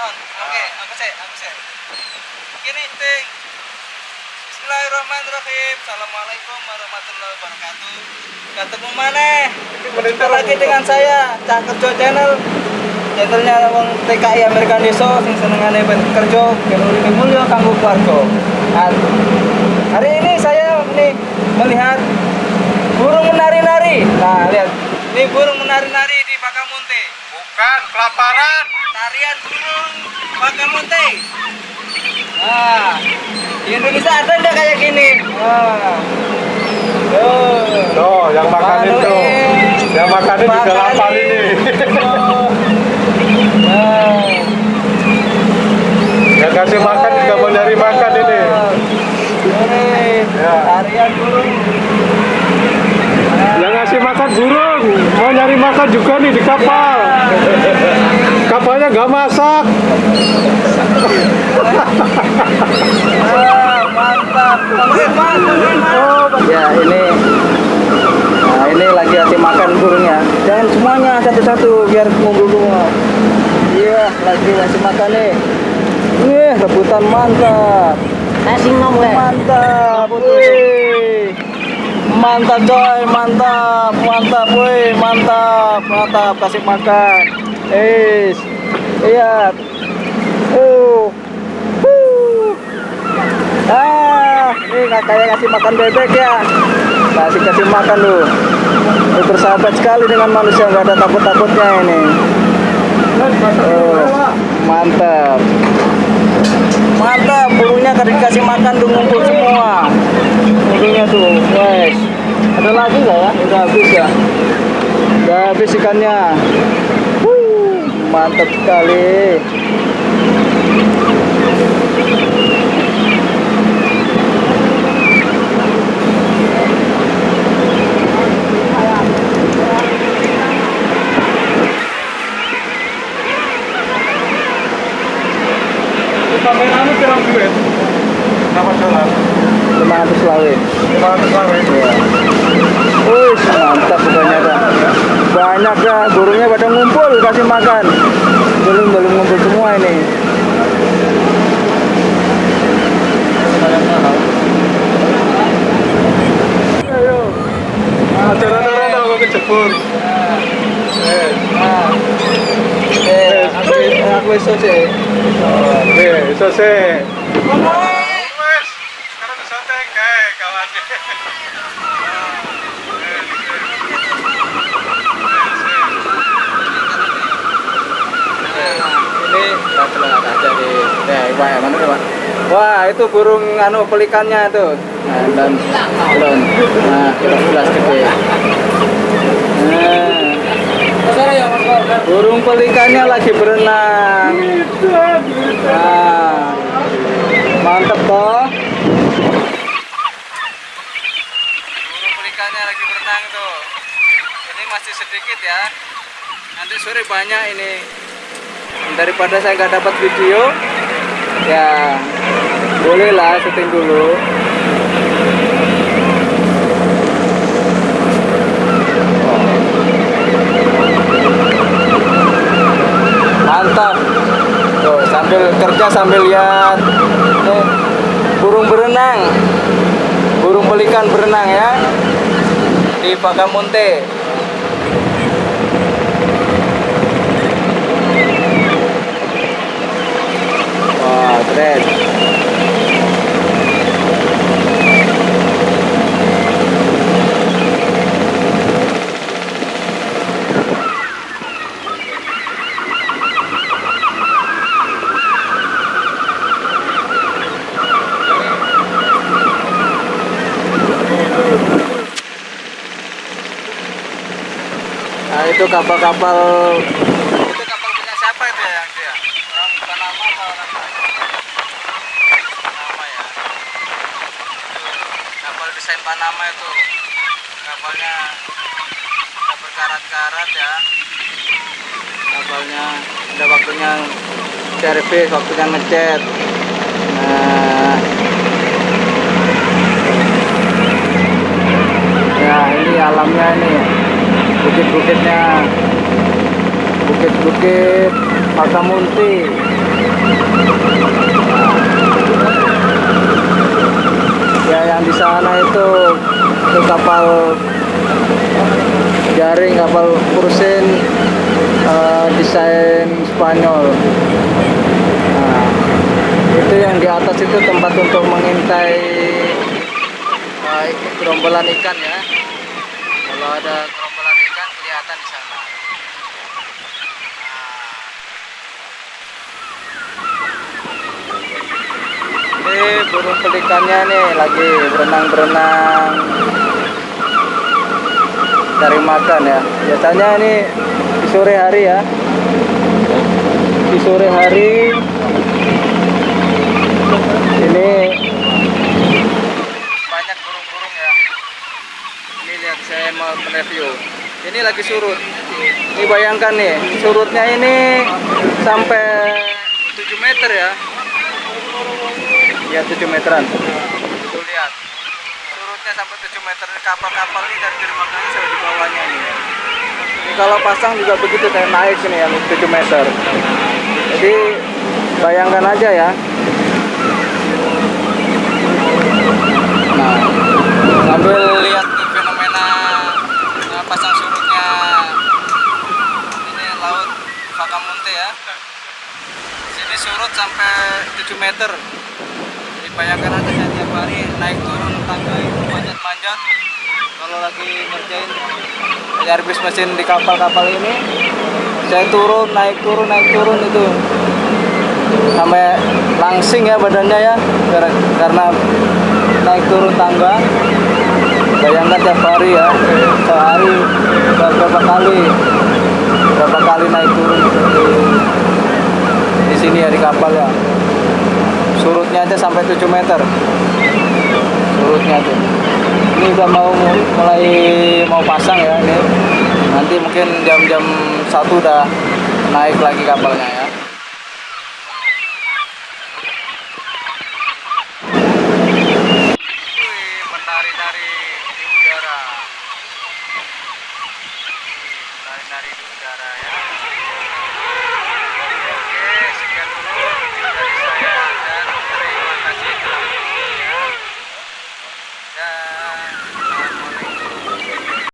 on. Oke, aku sih. Gini, ting. Bismillahirrahmanirrahim. Assalamualaikum warahmatullahi wabarakatuh. Ketemu mana? Berjumpa lagi dengan saya, Cak Kerjo Channel. Channelnya wong TKI American Deso sing senengane kerja kene mulya kanggo keluarga. Hari ini saya melihat burung menari-nari. Nah, lihat. Ini burung menari-nari di Bakamunte. Bukan, kelaparan. Tarian burung Bakamunte. Nah, di Indonesia ada enggak kayak gini? Nah. Tuh, yang makan itu. Yang makan ini juga lapar ini. Yang kasih makan juga mau nyari makan ini. Ya. Tarian burung. Yang ngasih makan burung mau nyari makan juga nih di kapal. Kapalnya nggak masak. Mantap. Ya ini lagi kasih makan burungnya. Jangan semuanya satu-satu biar ngumpul semua. Iya, lagi ngasih makan nih. Rebutan mantap. Nasi nom le. Mantap. Wih. Mantap coy, mantap, woi, mantap, kasih makan. Lihat. Ini kayak ngasih makan bebek ya. Kasih makan lu. Ini bersahabat sekali dengan manusia, nggak ada takut-takutnya ini. Mantap. Mantap, burungnya dikasih makan tuh ngumpul semua. Burungnya tuh, guys. Ada lagi nggak ya? Udah habis ya? Udah habis ikannya. Mantap sekali. Sampai anu kira duit. Berapa dolar? 500 lawin. 500 lawin. Iya. Mantap kebanyakan. Banyak ya, burungnya pada ngumpul kasih makan. Belum ngumpul semua ini. Ayo. Ada kok kejebur. Aku iso sih. Iso sih. Wes, sekarang disantai kae kawannya. Ini ada di mana Pak? Wah, itu burung pelikannya tuh. Nah, dan belum. Nah, jelas gede. Burung pelikannya lagi berenang. Nah, mantep toh. Burung pelikannya lagi berenang tuh. Ini masih sedikit ya. Nanti sore banyak ini. Daripada saya nggak dapat video, ya bolehlah syuting dulu. Mantap. Tuh, sambil kerja sambil lihat burung berenang. Burung pelikan berenang ya di Bakamunte. Wah, keren. Nah, itu kapal-kapal punya siapa itu ya? Orang Panama atau orang Panama ya? Kapal desain Panama itu. Kapalnya berkarat-karat ya. Kapalnya ada waktunya servis, waktunya ngecat. Nah, ya ini alamnya ini. Bukit-bukitnya, bukit-bukit Bakamunte. Itu kapal jaring, kapal cruising desain Spanyol. Nah, itu yang di atas itu tempat untuk mengintai gerombolan ikan ya. Kalau ada gerombolan ikan kelihatan di sana. Ini burung pelikannya nih lagi berenang-berenang cari makan ya. Biasanya ini di sore hari ya. Di sore hari ini banyak burung-burung ya. Ini lihat saya mau mereview. Ini lagi surut. Ini bayangkan nih, surutnya ini sampai 7 meter ya. Ya 7 meteran. Tuh lihat. Surutnya sampai 7 meter. Kapal-kapal ini dari dermaga sampai di bawahnya ini. Ini kalau pasang juga begitu saya naik ini yang 7 meter. Jadi bayangkan aja ya. Nah, sambil lihat fenomena pasang surutnya ini laut Bacamonte ya. Sini surut sampai 7 meter. Bayangkan aja saya tiap hari naik turun tangga itu manjat-manjat. Kalau lagi ngerjain servis mesin di kapal-kapal ini, saya turun, naik turun itu sampai langsing ya badannya ya, karena naik turun tangga. Bayangkan tiap hari ya, sehari berapa kali naik turun di sini ya di kapal ya. Surutnya aja sampai 7 meter. Surutnya aja. Ini udah mulai pasang ya ini. Nanti mungkin jam-jam 1 udah naik lagi kapalnya ya.